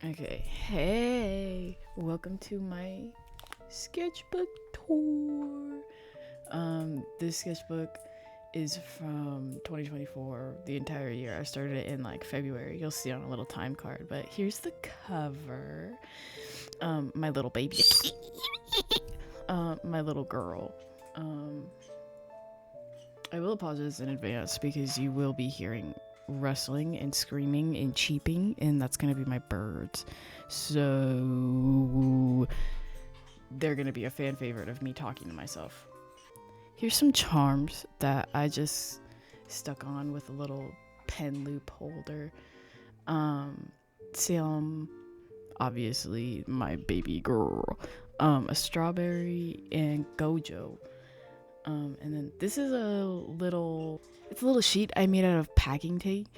Okay, hey, welcome to my sketchbook tour. This sketchbook is from 2024, the entire year. I started it in like February. You'll see on a little time card, but here's the cover. My little baby, my little girl. I will apologize in advance because you will be hearing rustling and screaming and cheeping, and that's gonna be my birds. So they're gonna be a fan favorite of me talking to myself. Here's some charms that I just stuck on with a little pen loop holder. Salem, obviously my baby girl. A strawberry and Gojo. And then this is it's a little sheet I made out of packing tape,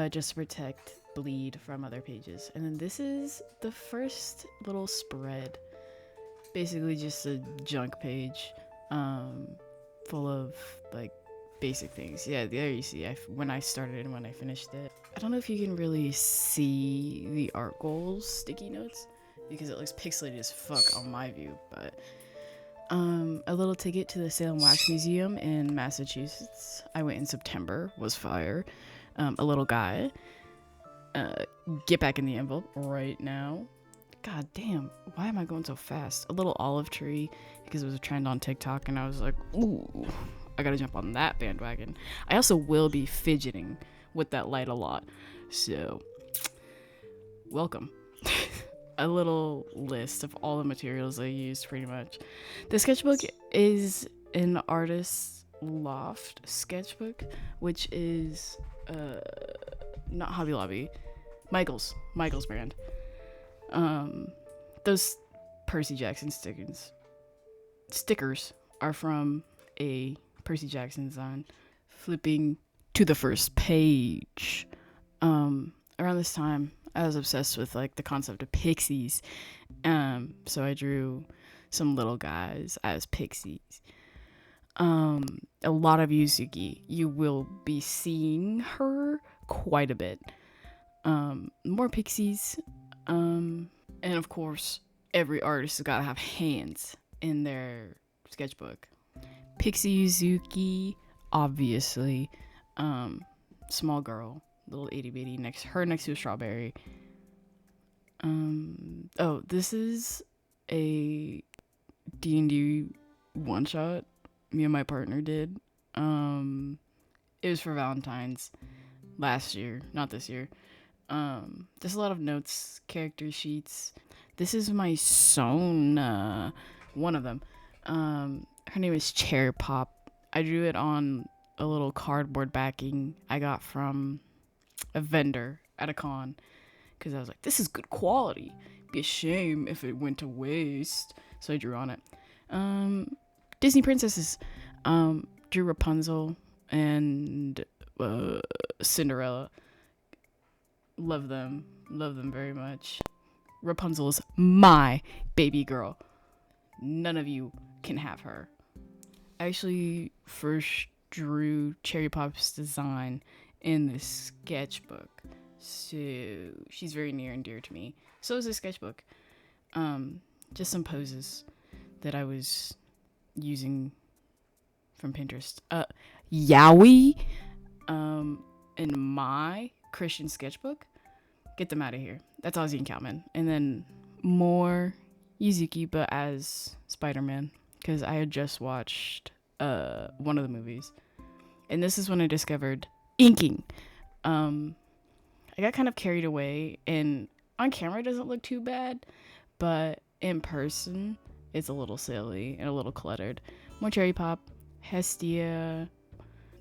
just to protect bleed from other pages. And then this is the first little spread, basically just a junk page, full of like basic things. Yeah, there you see when I started and when I finished it. I don't know if you can really see the art goals sticky notes because it looks pixelated as fuck on my view, but a little ticket to the Salem Wax Museum in Massachusetts. I went in September, was fire. A little guy. Get back in the envelope right now. God damn, why am I going so fast? A little olive tree because it was a trend on TikTok and I was like, ooh, I gotta jump on that bandwagon. I also will be fidgeting with that light a lot. So, welcome. A little list of all the materials I used pretty much. The sketchbook is an artist's loft sketchbook, which is not Hobby Lobby, Michael's brand. Those Percy Jackson stickers are from a Percy Jackson design. Flipping to the first page, around this time I was obsessed with like the concept of pixies, so I drew some little guys as pixies. A lot of Yuzuki. You will be seeing her quite a bit. More pixies, and of course every artist has got to have hands in their sketchbook. Pixie Yuzuki, obviously. Small girl, little itty bitty next to a strawberry. Oh, this is a D&D one shot me and my partner did. It was for Valentine's last year, not this year. There's a lot of notes, character sheets. This is my Sona, one of them. Her name is Cherry Pop. I drew it on a little cardboard backing I got from a vendor at a con because I was like, this is good quality. Be a shame if it went to waste. So I drew on it. Disney princesses. Drew Rapunzel and Cinderella. Love them very much. Rapunzel is my baby girl. None of you can have her. I actually first drew Cherry Pop's design in this sketchbook, so she's very near and dear to me. So is this sketchbook. Just some poses that I was using from Pinterest. Yaoi, in my Christian sketchbook. Get them out of here. That's Ozzy and Cowman. And then more Yuzuki, but as Spider-Man, because I had just watched one of the movies. And this is when I discovered inking. I got kind of carried away, and on camera it doesn't look too bad, but in person it's a little silly and a little cluttered. More Cherry Pop, Hestia,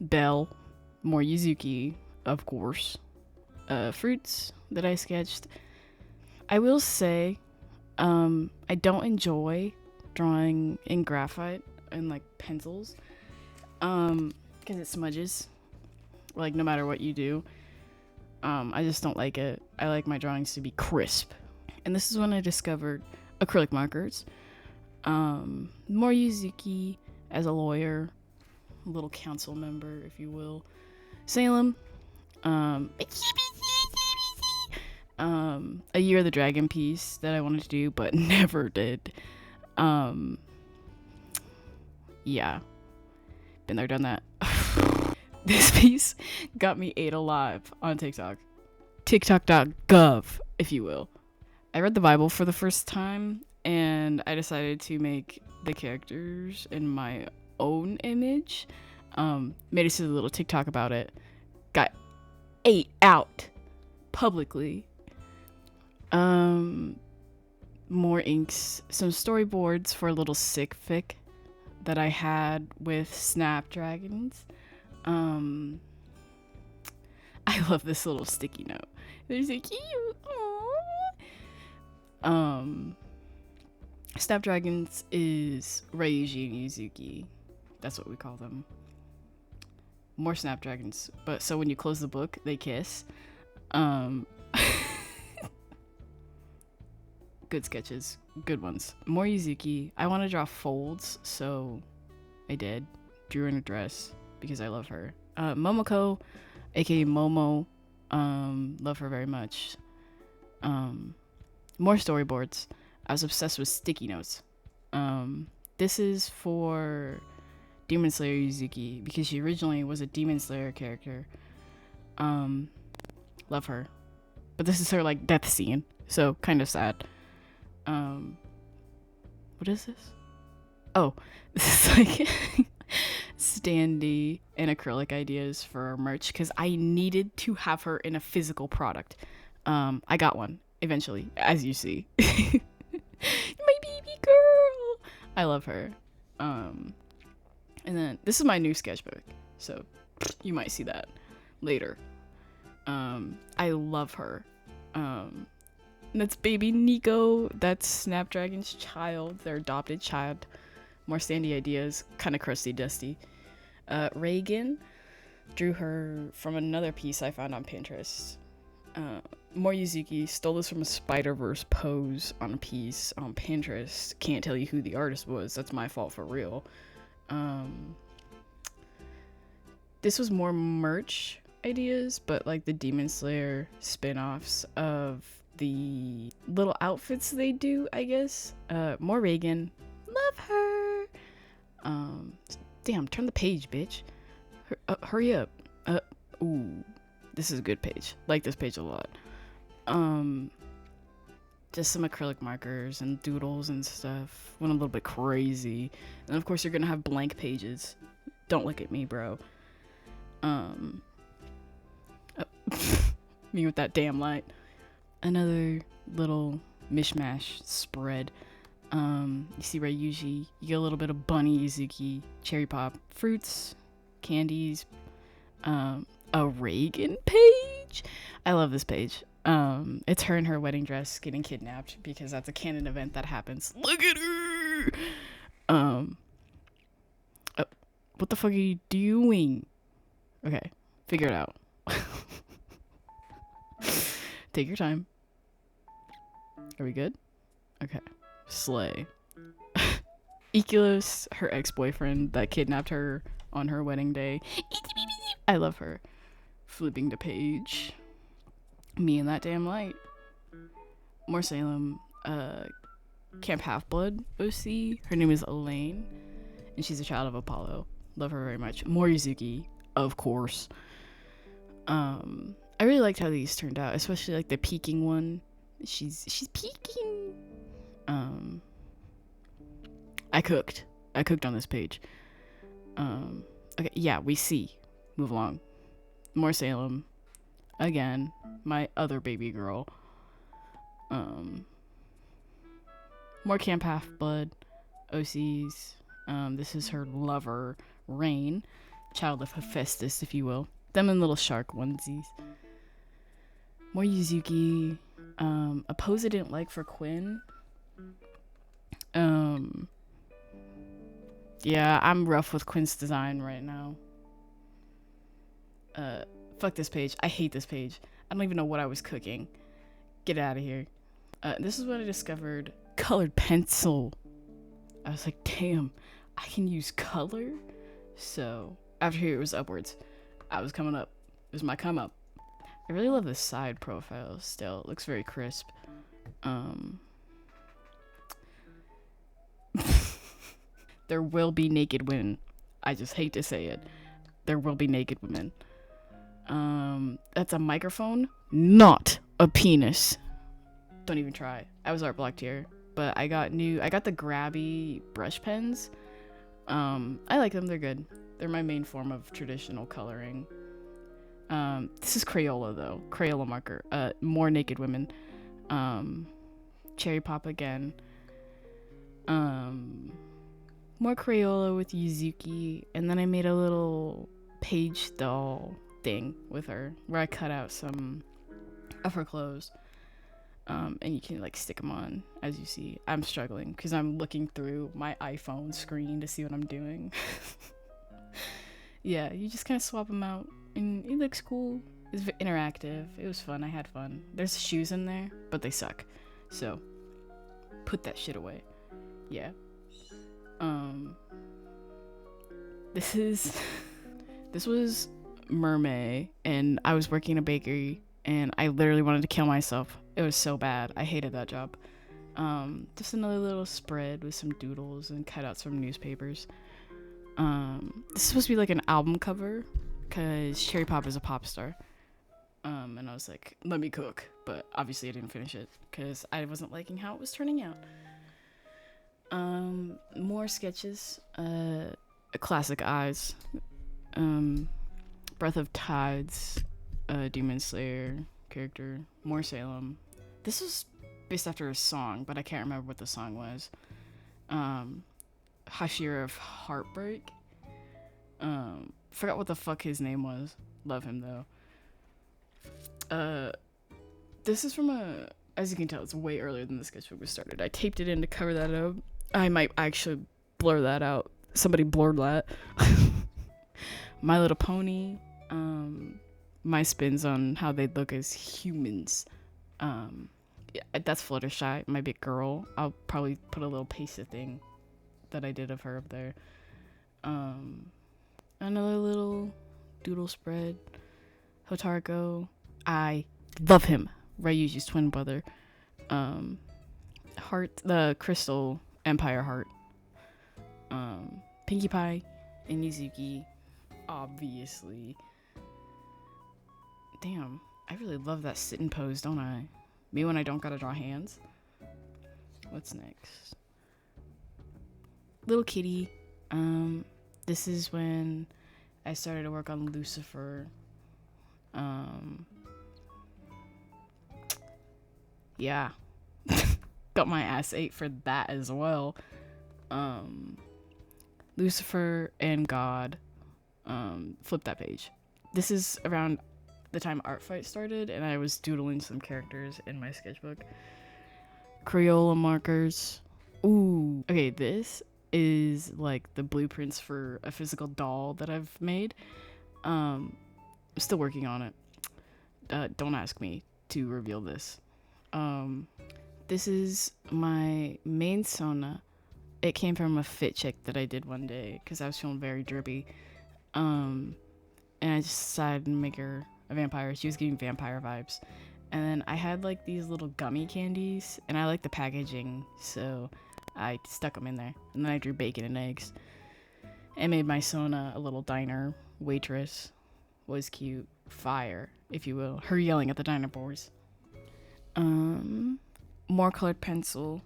Belle, more Yuzuki, of course. Fruits that I sketched. I will say, I don't enjoy drawing in graphite and like pencils, because it smudges, like no matter what you do. I just don't like it. I like my drawings to be crisp. And this is when I discovered acrylic markers. More Yuzuki as a lawyer, a little council member, if you will. Salem, A Year of the Dragon piece that I wanted to do but never did. Yeah, been there, done that. This piece got me ate alive on TikTok. TikTok.gov, if you will. I read the Bible for the first time, and I decided to make the characters in my own image. Made a silly little TikTok about it. Got ate out publicly. More inks, some storyboards for a little sick fic that I had with snapdragons. I love this little sticky note. They're so cute. Aww. Snapdragons is Ryuji and Yuzuki. That's what we call them. More snapdragons, but so when you close the book, they kiss. Good sketches, good ones. More Yuzuki. I want to draw folds, so I did. Drew in a dress because I love her. Momoko, aka Momo, love her very much. More storyboards. I was obsessed with sticky notes. This is for Demon Slayer Yuzuki because she originally was a Demon Slayer character. Love her, but this is her like death scene, so kind of sad. What is this? Oh, this is like standee and acrylic ideas for our merch because I needed to have her in a physical product. I got one eventually, as you see. My baby girl. I love her. And then this is my new sketchbook, so you might see that later. I love her. That's baby Nico. That's Snapdragon's child, their adopted child. More standee ideas, kind of crusty dusty. Reagan, drew her from another piece I found on Pinterest. More Yuzuki, stole this from a Spider-Verse pose on a piece on Pinterest. Can't tell you who the artist was, that's my fault for real. This was more merch ideas, but like the Demon Slayer spin-offs of the little outfits they do, I guess. More Reagan, love her. Damn, turn the page, bitch. Hurry up. Ooh, this is a good page. Like this page a lot. Just some acrylic markers and doodles and stuff. Went a little bit crazy. And of course you're gonna have blank pages. Don't look at me, bro. Me with that damn light. Another little mishmash spread. You see Ryuji, you get a little bit of Bunny Yuzuki, cherry pop, fruits, candies, a Reagan page. I love this page. It's her in her wedding dress getting kidnapped because that's a canon event that happens. Look at her. What the fuck are you doing? Okay, figure it out. Take your time. Are we good? Okay. Slay. Ikilos, her ex-boyfriend that kidnapped her on her wedding day. I love her. Flipping the page. Me and that damn light. More Salem. Camp Half-Blood OC. Her name is Elaine. And she's a child of Apollo. Love her very much. More Yuzuki, of course. I really liked how these turned out, especially like the peeking one. She's peeking. I cooked on this page. Okay, yeah, we see. Move along. More Salem. Again, my other baby girl. More Camp Half-Blood. OCs. This is her lover, Rain. Child of Hephaestus, if you will. Them and little shark onesies. More Yuzuki. A pose I didn't like for Quinn. Yeah, I'm rough with Quinn's design right now. Fuck this page. I hate this page. I don't even know what I was cooking. Get out of here. This is when I discovered colored pencil. I was like, damn, I can use color? So, after here it was upwards. I was coming up. It was my come up. I really love the side profile still. It looks very crisp. There will be naked women. I just hate to say it. There will be naked women. That's a microphone, not a penis. Don't even try. I was art blocked here, but I got the grabby brush pens. I like them. They're good. They're my main form of traditional coloring. This is Crayola though. Crayola marker. More naked women. Cherry Pop again. More Crayola with Yuzuki, and then I made a little page doll thing with her where I cut out some of her clothes. And you can like stick them on. As you see, I'm struggling because I'm looking through my iPhone screen to see what I'm doing. Yeah, you just kind of swap them out, and it looks cool. It's interactive. It was fun. I had fun. There's shoes in there, but they suck. So put that shit away. Yeah. This was Mermaid, and I was working in a bakery, and I literally wanted to kill myself. It was so bad. I hated that job. Just another little spread with some doodles and cutouts from newspapers. This is supposed to be like an album cover, because Cherry Pop is a pop star. And I was like, let me cook. But obviously I didn't finish it, because I wasn't liking how it was turning out. More sketches. Classic Eyes. Breath of Tides. Demon Slayer character. More Salem. This was based after a song, but I can't remember what the song was. Hashira of Heartbreak. Forgot what the fuck his name was. Love him though. This is from as you can tell, it's way earlier than the sketchbook was started. I taped it in to cover that up. I might actually blur that out. Somebody blurred that. My Little Pony. My spins on how they look as humans. Yeah, that's Fluttershy, my big girl. I'll probably put a little pasted thing that I did of her up there. Another little doodle spread. Hotariko. I love him. Ryuji's twin brother. Heart, the Crystal Empire heart. Pinkie Pie and Yuzuki, obviously. Damn, I really love that sitting pose, don't I? Me when I don't gotta draw hands. What's next? Little Kitty. This is when I started to work on Lucifer. Yeah. Got my ass ate for that as well. Lucifer and God. Flip that page. This is around the time Art Fight started, and I was doodling some characters in my sketchbook. Crayola markers. Ooh. Okay, this is like the blueprints for a physical doll that I've made. I'm still working on it. Don't ask me to reveal this. This is my main Sona. It came from a fit check that I did one day because I was feeling very drippy. And I just decided to make her a vampire. She was giving vampire vibes. And then I had like these little gummy candies, and I like the packaging, so I stuck them in there. And then I drew bacon and eggs. And made my Sona a little diner waitress. Was cute. Fire, if you will. Her yelling at the diner boys. More colored pencil.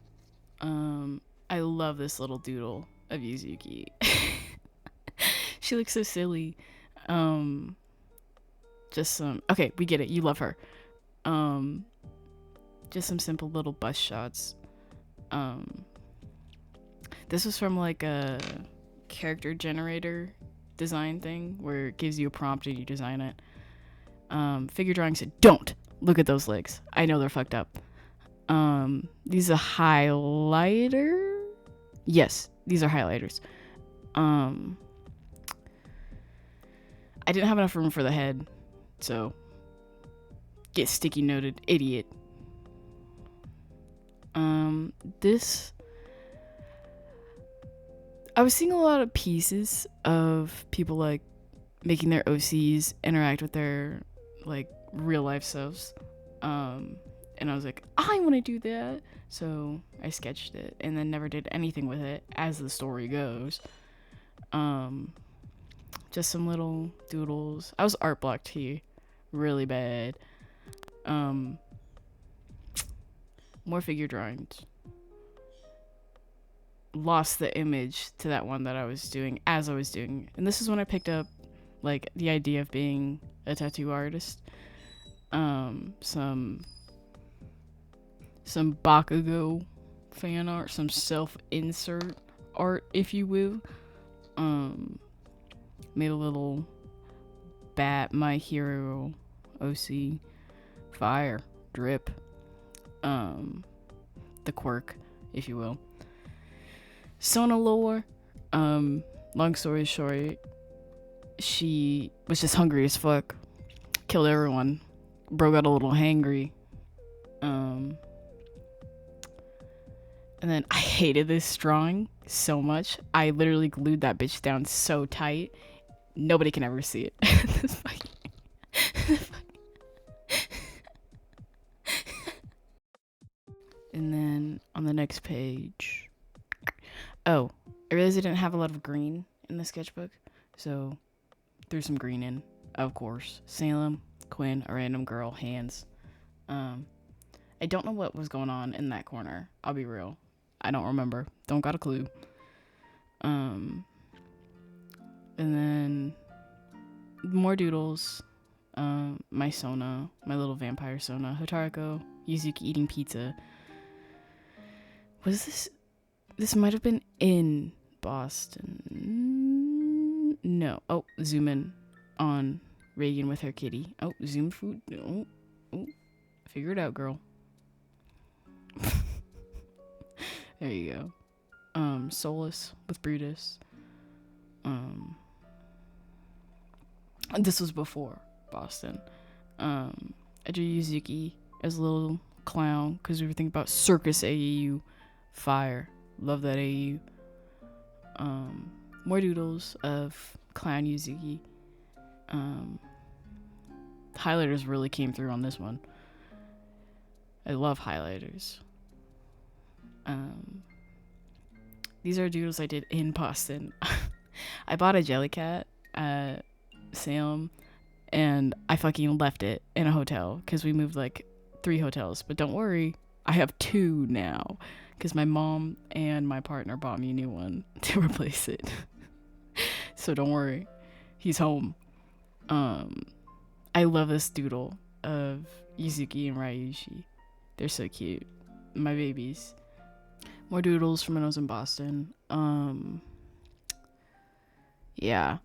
I love this little doodle of Yuzuki. She looks so silly. Just some, okay, we get it, you love her. Just some simple little bust shots. This was from like a character generator design thing where it gives you a prompt and you design it. Figure drawing said, don't look at those legs. I know they're fucked up. These are highlighter. Yes, these are highlighters. I didn't have enough room for the head, so get sticky noted, idiot. This, I was seeing a lot of pieces of people like making their OCs interact with their like real life selves. And I was like, I want to do that. So I sketched it and then never did anything with it, as the story goes. Just some little doodles. I was art blocked here really bad. More figure drawings. Lost the image to that one that I was doing as I was doing. And this is when I picked up like the idea of being a tattoo artist. Some Bakugo fan art, some self-insert art, if you will. Made a little bat, My Hero, OC, fire, drip, the quirk, if you will. Sona lore, long story short, she was just hungry as fuck, killed everyone, bro got a little hangry, and then I hated this drawing so much, I literally glued that bitch down so tight, nobody can ever see it. And then on the next page, oh, I realized I didn't have a lot of green in the sketchbook, so threw some green in, of course. Salem, Quinn, a random girl, hands. I don't know what was going on in that corner, I'll be real. I don't remember, don't got a clue. And then more doodles. My Sona, my little vampire Sona, Hotariko, Yuzuki eating pizza. Was this might have been in Boston. No. Oh, zoom in on Reagan with her kitty. Oh, zoom food. No. Oh, figure it out, girl. There you go. Solus with Brutus. This was before Boston. I drew Yuzuki as a little clown because we were thinking about Circus AAU. Fire. Love that AU. More doodles of clown Yuzuki. Highlighters really came through on this one. I love highlighters. These are doodles I did in Boston. I bought a Jellycat at Salem and I fucking left it in a hotel because we moved like 3 hotels. But don't worry, I have 2 now because my mom and my partner bought me a new one to replace it. So don't worry, he's home. I love this doodle of Yuzuki and Ryushi. They're so cute. My babies. More doodles from when I was in Boston. Yeah.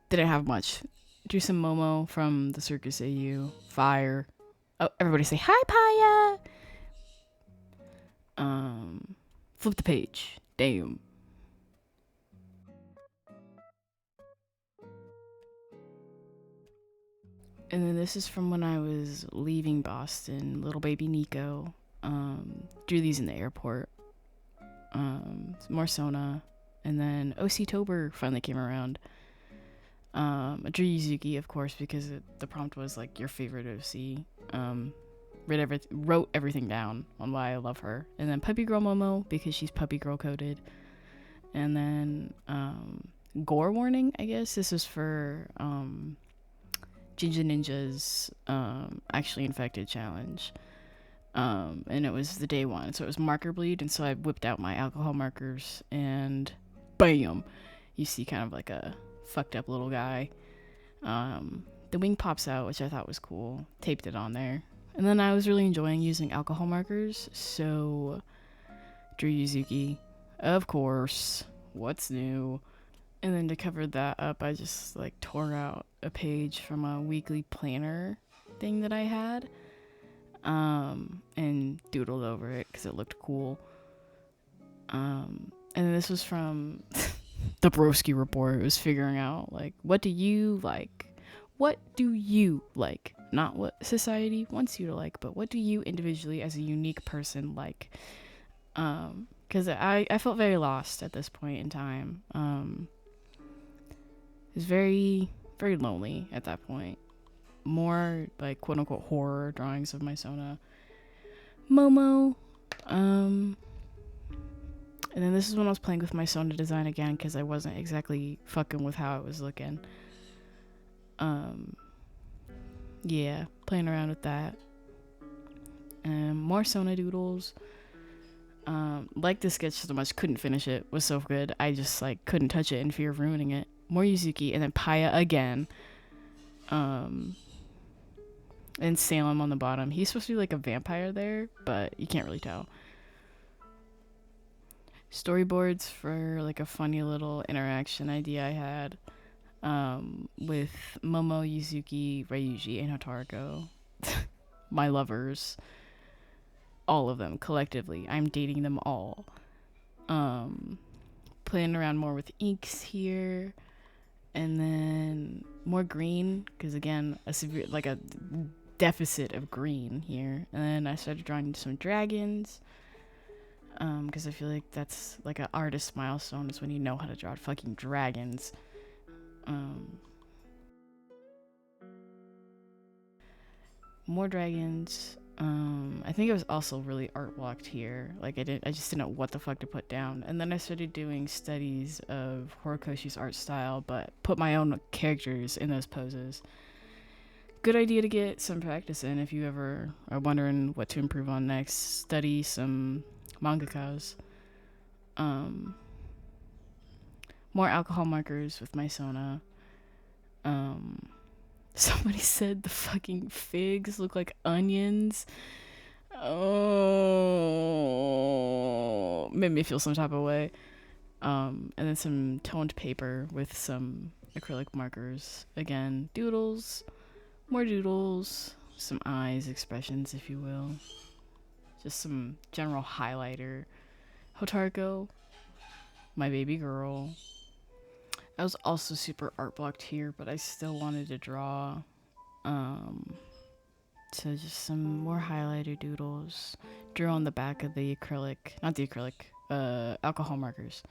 Didn't have much. Drew some Momo from the Circus AU. Fire. Oh, everybody say hi, Paya! Flip the page. Damn. And then this is from when I was leaving Boston. Little baby Nico. Drew these in the airport. More Sona. And then OC Tober finally came around. I drew Yuzuki, of course, because the prompt was like your favorite OC. Wrote everything down on why I love her. And then Puppy Girl Momo, because she's puppy girl coded. And then gore warning, I guess. This is for Jinja Ninja's actually infected challenge. And it was the day 1, so it was marker bleed, and so I whipped out my alcohol markers and bam, you see kind of like a fucked up little guy. The wing pops out, which I thought was cool. Taped it on there, and then I was really enjoying using alcohol markers, so drew Yuzuki, of course. What's new? And then to cover that up, I just like tore out a page from a weekly planner thing that I had. And doodled over it because it looked cool. And this was from the Broski report. It was figuring out like, what do you like? What do you like? Not what society wants you to like, but what do you individually as a unique person like? Because I felt very lost at this point in time. It was very, very lonely at that point. more like quote unquote horror drawings of my Sona. Momo. And then this is when I was playing with my Sona design again because I wasn't exactly fucking with how it was looking. Yeah, playing around with that. More Sona doodles. Like the sketch so much, couldn't finish it. Was so good. I just like couldn't touch it in fear of ruining it. More Yuzuki and then Paya again. And Salem on the bottom. He's supposed to be like a vampire there, but you can't really tell. Storyboards for like a funny little interaction idea I had with Momo, Yuzuki, Ryuji, and Hotariko. My lovers. All of them collectively. I'm dating them all. Playing around more with inks here. And then more green, because again, a severe, like a deficit of green here. And then I started drawing some dragons, because I feel like that's like an artist milestone is when you know how to draw fucking dragons. More dragons. I think it was also really art blocked here. Like I just didn't know what the fuck to put down. And then I started doing studies of Horikoshi's art style, but put my own characters in those poses. Good idea to get some practice in if you ever are wondering what to improve on next. Study some mangakas. More alcohol markers with my Sona. Somebody said the fucking figs look like onions. Oh, made me feel some type of way. And then some toned paper with some acrylic markers. Again, doodles, more doodles, some eyes, expressions, if you will. Just some general highlighter. Hotariko, my baby girl. I was also super art blocked here, but I still wanted to draw. So just some more highlighter doodles. Drew on the back of the acrylic, not the acrylic, alcohol markers.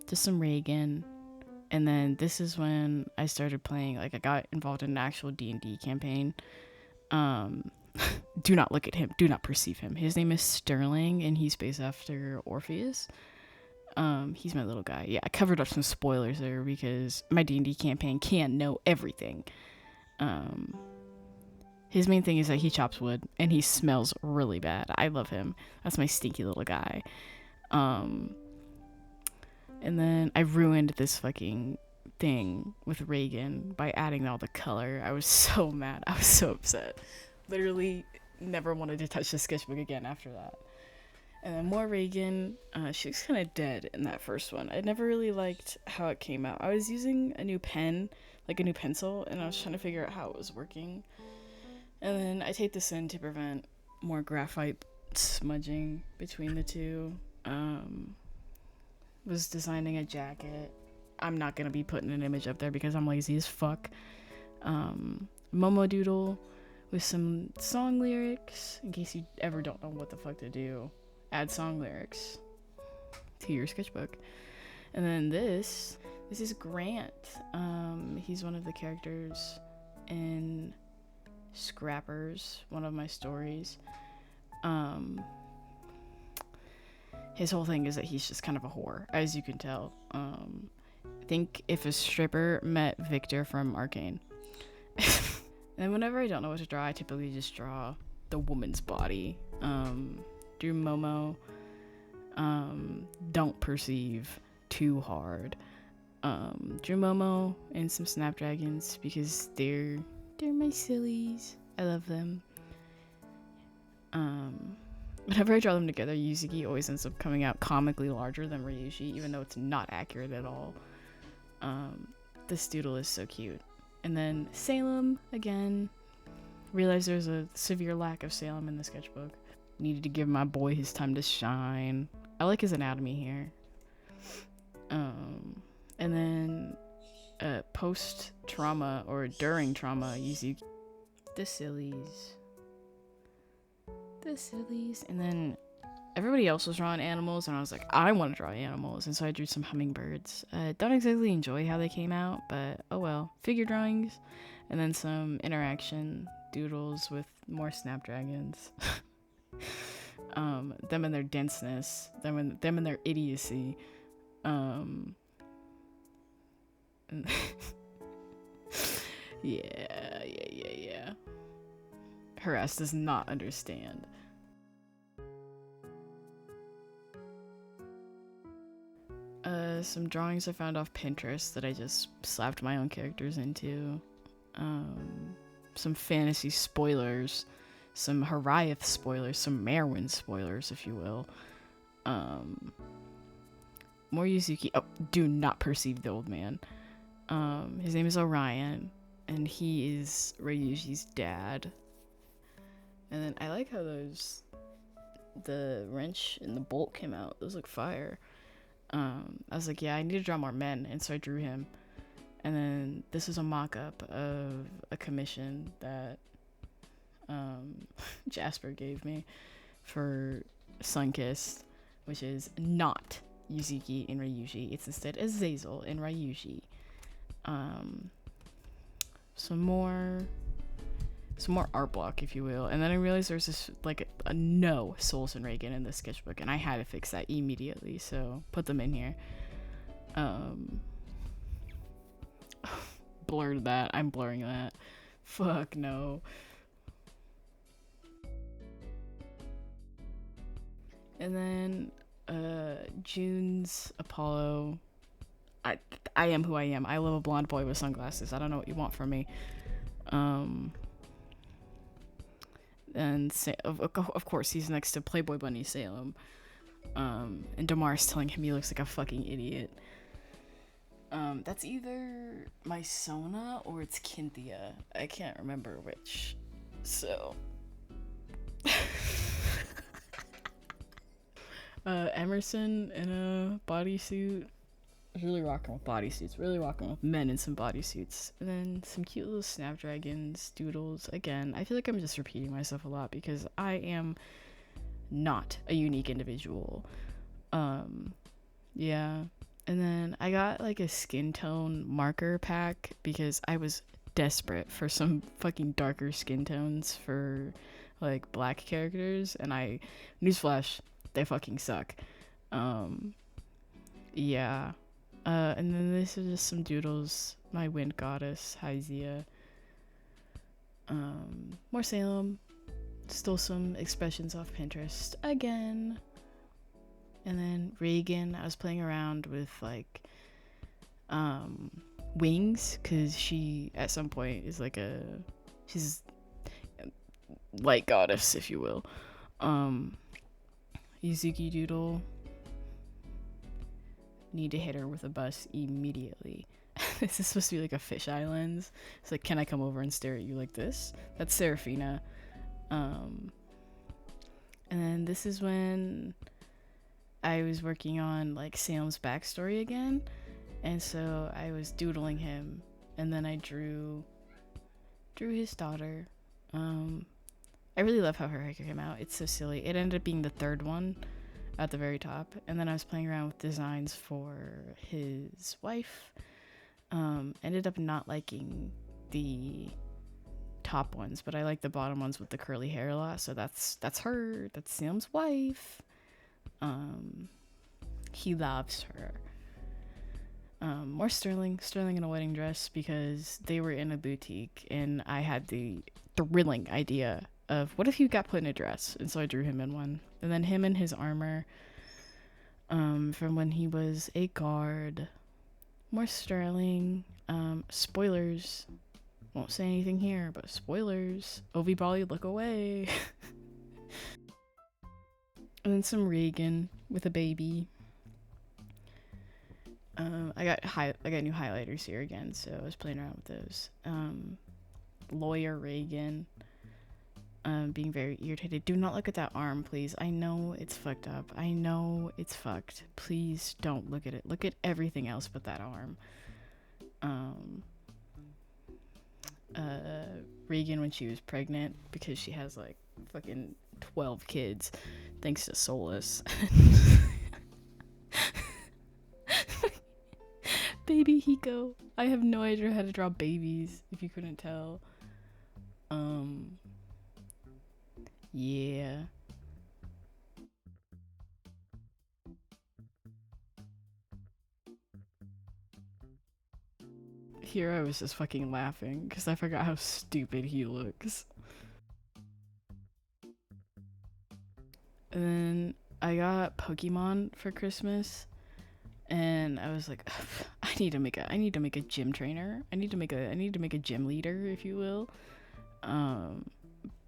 Just some Reagan. And then this is when I started playing, like I got involved in an actual D&D campaign. Do not look at him. Do not perceive him. His name is Sterling, and he's based after Orpheus. He's my little guy. Yeah, I covered up some spoilers there because my D&D campaign can't know everything. His main thing is that he chops wood and he smells really bad. I love him. That's my stinky little guy. And then I ruined this fucking thing with Reagan by adding all the color. I was so mad. I was so upset. Literally never wanted to touch the sketchbook again after that. And then more Reagan. She looks kind of dead in that first one. I never really liked how it came out. I was using a new pen, like a new pencil, and I was trying to figure out how it was working. And then I taped this in to prevent more graphite smudging between the two. Was designing a jacket. I'm not going to be putting an image up there because I'm lazy as fuck. Momo Doodle with some song lyrics, in case you ever don't know what the fuck to do. Add song lyrics to your sketchbook. And then this is Grant. He's one of the characters in Scrappers, one of my stories. His whole thing is that he's just kind of a whore, as you can tell. I think if a stripper met Victor from Arcane. And whenever I don't know what to draw, I typically just draw the woman's body. Drew Momo. Don't perceive too hard. Drew Momo and some Snapdragons because they're my sillies. I love them. Whenever I draw them together, Yuzuki always ends up coming out comically larger than Ryuji, even though it's not accurate at all. This doodle is so cute. And then Salem, again. Realized there's a severe lack of Salem in the sketchbook. Needed to give my boy his time to shine. I like his anatomy here. And then post-trauma or during trauma, Yuzuki. The sillies. And then everybody else was drawing animals, and I was like, I want to draw animals, and so I drew some hummingbirds. Don't exactly enjoy how they came out, but oh well. Figure drawings, and then some interaction doodles with more snapdragons. Them and their denseness, them and their idiocy. Yeah. Her ass does not understand. Some drawings I found off Pinterest that I just slapped my own characters into. Some fantasy spoilers, some Hariath spoilers, some Merwin spoilers, if you will. More Yuzuki. Oh, do not perceive the old man. His name is Orion, and he is Ryuji's dad. And then I like how the wrench and the bolt came out. Those look fire. I was like, yeah, I need to draw more men, and so I drew him. And then this is a mock-up of a commission that Jasper gave me for Sunkissed, which is not Yuzuki in Ryuji. It's instead Azazel in Ryuji. Some more art block, if you will. And then I realized there's this like a no Souls and Reagan in the sketchbook, and I had to fix that immediately, so put them in here. Blurred that. I'm blurring that. Fuck no. And then June's Apollo. I am who I am. I love a blonde boy with sunglasses. I don't know what you want from me. And of course he's next to Playboy Bunny Salem. And Damar's telling him he looks like a fucking idiot. That's either Mysona or it's Cynthia. I can't remember which. So Emerson in a bodysuit. Really rocking with bodysuits. Really rocking with men in some bodysuits. And then some cute little snapdragons, doodles. Again, I feel like I'm just repeating myself a lot because I am not a unique individual. Yeah. And then I got like a skin tone marker pack because I was desperate for some fucking darker skin tones for like black characters, and newsflash, they fucking suck. Yeah. And then this is just some doodles. My wind goddess, Hyzia. More Salem. Still some expressions off Pinterest again. And then Reagan, I was playing around with like wings, because she at some point is like she's light goddess, if you will. Yuzuki doodle. Need to hit her with a bus immediately. This is supposed to be like a fisheye lens. It's like, can I come over and stare at you like this? That's Serafina. And then this is when I was working on like Salem's backstory again, and so I was doodling him, and then I drew his daughter. I really love how her hair came out. It's so silly. It ended up being the third one at the very top, and then I was playing around with designs for his wife. Ended up not liking the top ones, but I like the bottom ones with the curly hair a lot, so that's her. That's Salem's wife. He loves her. More Sterling in a wedding dress, because they were in a boutique and I had the thrilling idea of what if he got put in a dress, and so I drew him in one. And then him in his armor from when he was a guard. More Sterling. Spoilers. Won't say anything here, but spoilers. Ovi Bali, look away. And then some Reagan with a baby. I got new highlighters here again, so I was playing around with those. Lawyer Reagan. Being very irritated. Do not look at that arm, please. I know it's fucked up. I know it's fucked. Please don't look at it. Look at everything else but that arm. Reagan when she was pregnant, because she has like fucking 12 kids. thanks to Solus. Baby Hiko. I have no idea how to draw babies, if you couldn't tell. Yeah. Here I was just fucking laughing because I forgot how stupid he looks. And then I got Pokemon for Christmas, and I was like, I need to make a gym trainer. I need to make a gym leader, if you will.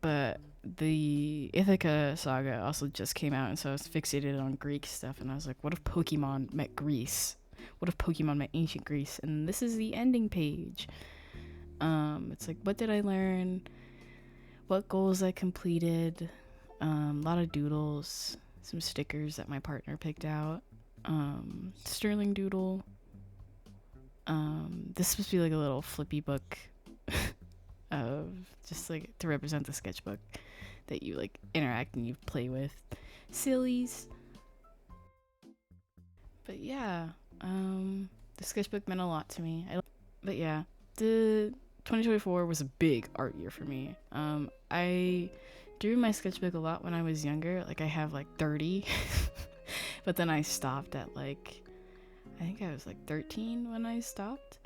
But the Ithaca saga also just came out, and so I was fixated on Greek stuff, and I was like, what if Pokemon met Greece? What if Pokemon met ancient Greece? And this is the ending page. It's like, what did I learn? What goals I completed? A lot of doodles, some stickers that my partner picked out. Sterling doodle. This is supposed to be like a little flippy book of just like to represent the sketchbook that you like interact and you play with. Sillies. But yeah, the sketchbook meant a lot to me. But yeah, the 2024 was a big art year for me. I drew my sketchbook a lot when I was younger. Like I have like 30, but then I stopped at like, I think I was like 13 when I stopped.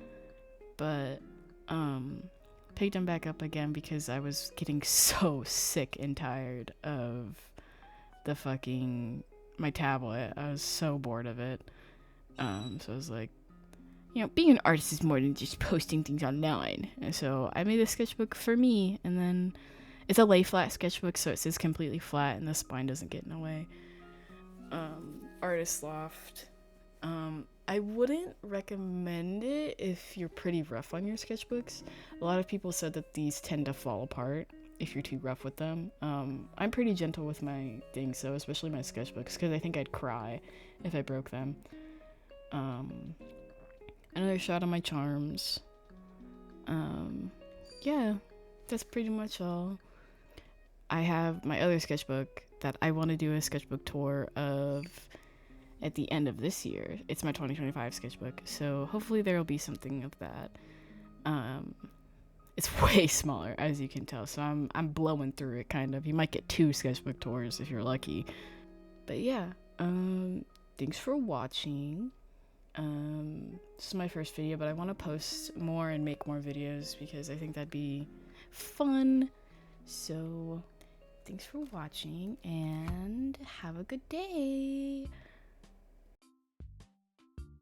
But picked them back up again because I was getting so sick and tired of the fucking my tablet. I was so bored of it. So I was like, you know, being an artist is more than just posting things online. And so I made a sketchbook for me, and then it's a lay flat sketchbook, so it says completely flat and the spine doesn't get in the way. Artist Loft. I wouldn't recommend it if you're pretty rough on your sketchbooks. A lot of people said that these tend to fall apart if you're too rough with them. I'm pretty gentle with my things, so especially my sketchbooks, because I think I'd cry if I broke them. Another shot of my charms. Yeah, that's pretty much all. I have my other sketchbook that I want to do a sketchbook tour of at the end of this year. It's my 2025 sketchbook, so hopefully there will be something of that. It's way smaller, as you can tell, so I'm blowing through it, kind of. You might get 2 sketchbook tours if you're lucky. But yeah, thanks for watching. This is my first video, but I want to post more and make more videos because I think that'd be fun. So thanks for watching and have a good day.